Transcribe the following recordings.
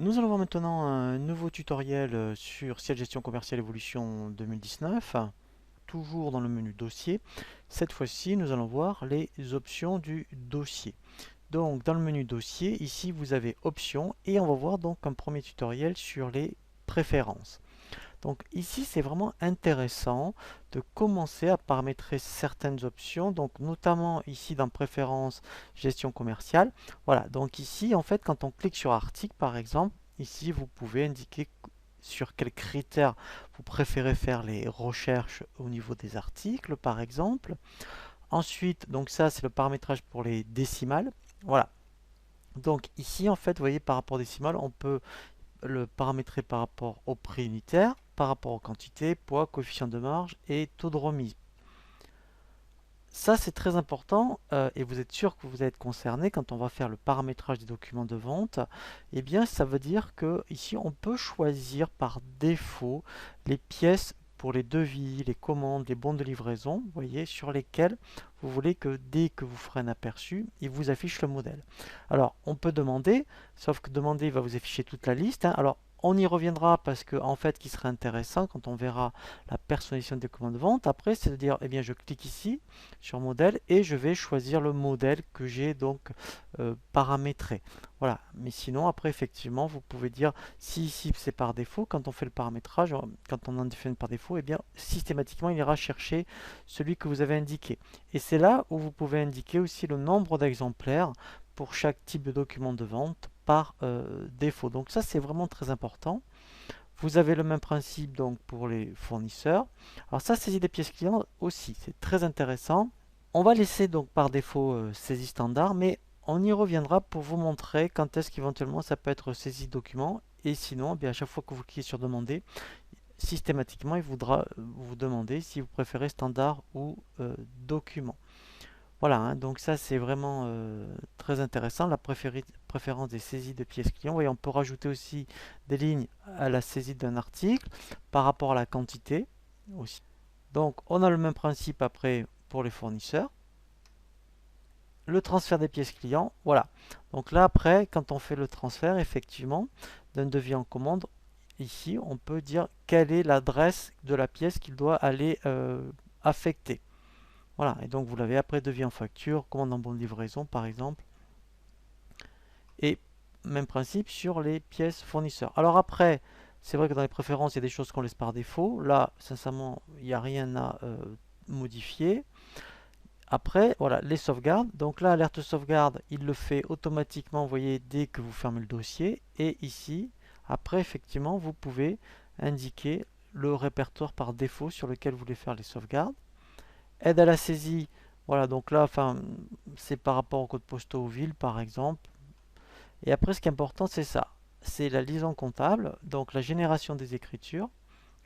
Nous allons voir maintenant un nouveau tutoriel sur Ciel Gestion Commerciale Évolution 2019, toujours dans le menu Dossier. Cette fois-ci, nous allons voir les options du dossier. Donc, dans le menu Dossier, ici, vous avez Options et on va voir donc un premier tutoriel sur les préférences. Donc ici, c'est vraiment intéressant de commencer à paramétrer certaines options, donc notamment ici dans Préférences, Gestion commerciale. Voilà, donc ici, en fait, quand on clique sur Article, par exemple, ici, vous pouvez indiquer sur quels critères vous préférez faire les recherches au niveau des articles, par exemple. Ensuite, donc ça, c'est le paramétrage pour les décimales. Voilà. Donc ici, en fait, vous voyez, par rapport aux décimales, on peut le paramétrer par rapport au prix unitaire, par rapport aux quantités, poids, coefficient de marge et taux de remise. Ça, c'est très important et vous êtes sûr que vous allez être concerné quand on va faire le paramétrage des documents de vente. Eh bien, ça veut dire que ici, on peut choisir par défaut les pièces pour les devis, les commandes, les bons de livraison, vous voyez, sur lesquels vous voulez que dès que vous ferez un aperçu, il vous affiche le modèle. Alors, on peut demander, sauf que demander, il va vous afficher toute la liste, hein. Alors, on y reviendra parce que, en fait, ce qui serait intéressant quand on verra la personnalisation des commandes de vente, après, c'est de dire, eh bien, je clique ici sur modèle et je vais choisir le modèle que j'ai donc paramétré. Voilà, mais sinon, après, effectivement, vous pouvez dire si ici c'est par défaut, quand on fait le paramétrage, quand on en définit par défaut, eh bien, systématiquement, il ira chercher celui que vous avez indiqué. Et c'est là où vous pouvez indiquer aussi le nombre d'exemplaires pour chaque type de document de vente par défaut. Donc ça, c'est vraiment très important. Vous avez le même principe donc pour les fournisseurs. Alors ça, saisie des pièces clients aussi, c'est très intéressant. On va laisser donc par défaut saisie standard, mais on y reviendra pour vous montrer quand est-ce qu'éventuellement ça peut être saisie document. Et sinon, eh bien, à chaque fois que vous cliquez sur demander, systématiquement il voudra vous demander si vous préférez standard ou document. Voilà, hein, donc ça c'est vraiment très intéressant, la préférence des saisies de pièces clients. Vous voyez, on peut rajouter aussi des lignes à la saisie d'un article par rapport à la quantité aussi. Donc on a le même principe après pour les fournisseurs. Le transfert des pièces clients, voilà. Donc là après, quand on fait le transfert effectivement d'un devis en commande, ici on peut dire quelle est l'adresse de la pièce qu'il doit aller affecter. Voilà, et donc vous l'avez après devis en facture, commande en bon de livraison par exemple. Et même principe sur les pièces fournisseurs. Alors après, c'est vrai que dans les préférences, il y a des choses qu'on laisse par défaut. Là, sincèrement, il n'y a rien à modifier. Après, voilà, les sauvegardes. Donc là, alerte sauvegarde, il le fait automatiquement, vous voyez, dès que vous fermez le dossier. Et ici, après, effectivement, vous pouvez indiquer le répertoire par défaut sur lequel vous voulez faire les sauvegardes. Aide à la saisie, voilà, donc là, enfin, c'est par rapport aux codes postaux aux villes, par exemple. Et après, ce qui est important, c'est ça. C'est la liaison comptable, donc la génération des écritures.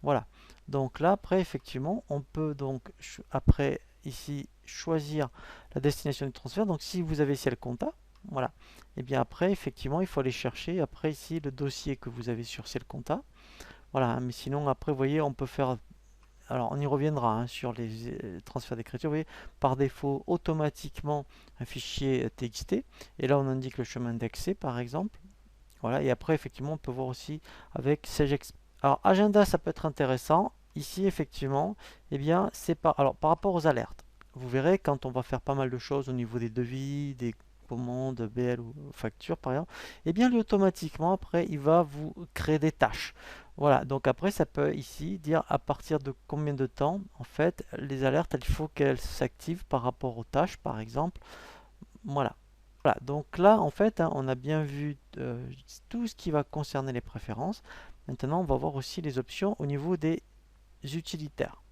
Voilà. Donc là, après, effectivement, on peut donc, après, ici, choisir la destination du transfert. Donc si vous avez ciel compta, voilà. Et bien après, effectivement, il faut aller chercher, après, ici, le dossier que vous avez sur ciel compta. Voilà. Mais sinon, après, vous voyez, on peut faire alors on y reviendra hein, sur les transferts d'écriture. Vous voyez, par défaut, automatiquement un fichier TXT. Et là, on indique le chemin d'accès, par exemple. Voilà, et après, effectivement, on peut voir aussi avec SageEx. Alors, agenda, ça peut être intéressant. Ici, effectivement, eh bien, c'est par rapport aux alertes. Vous verrez, quand on va faire pas mal de choses au niveau des devis, des commandes, BL ou factures, par exemple, eh bien, lui, automatiquement, après, il va vous créer des tâches. Voilà, donc après, ça peut ici dire à partir de combien de temps, en fait, les alertes, il faut qu'elles s'activent par rapport aux tâches, par exemple. Voilà. Voilà, donc là, en fait, hein, on a bien vu tout ce qui va concerner les préférences. Maintenant, on va voir aussi les options au niveau des utilitaires.